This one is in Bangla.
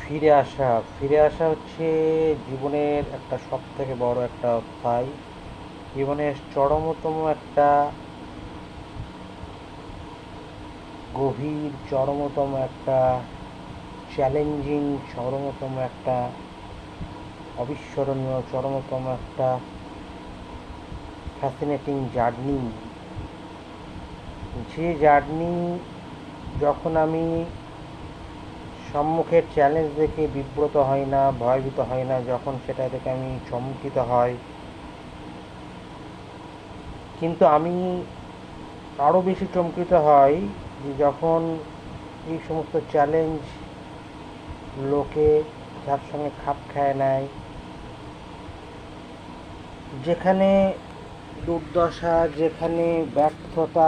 ফিরে আসা হচ্ছে জীবনের একটা সব থেকে বড় একটা অধ্যায়। জীবনের চরমতম একটা গভীর, চরমতম একটা চ্যালেঞ্জিং, চরমতম একটা অবিস্মরণীয়, চরমতম একটা ফ্যাসিনেটিং জার্নি। যে জার্নি, যখন আমি সম্মুখের চ্যালেঞ্জ দেখে বিব্রত হই না, ভয়ভীত হই না, যখন সেটা দেখে আমি চমকিত হই, কিন্তু আমি আরও বেশি চমকিত হই যে যখন এই সমস্ত চ্যালেঞ্জ লোকে যার সঙ্গে খাপ খায় নেয়, যেখানে দুর্দশা, যেখানে ব্যর্থতা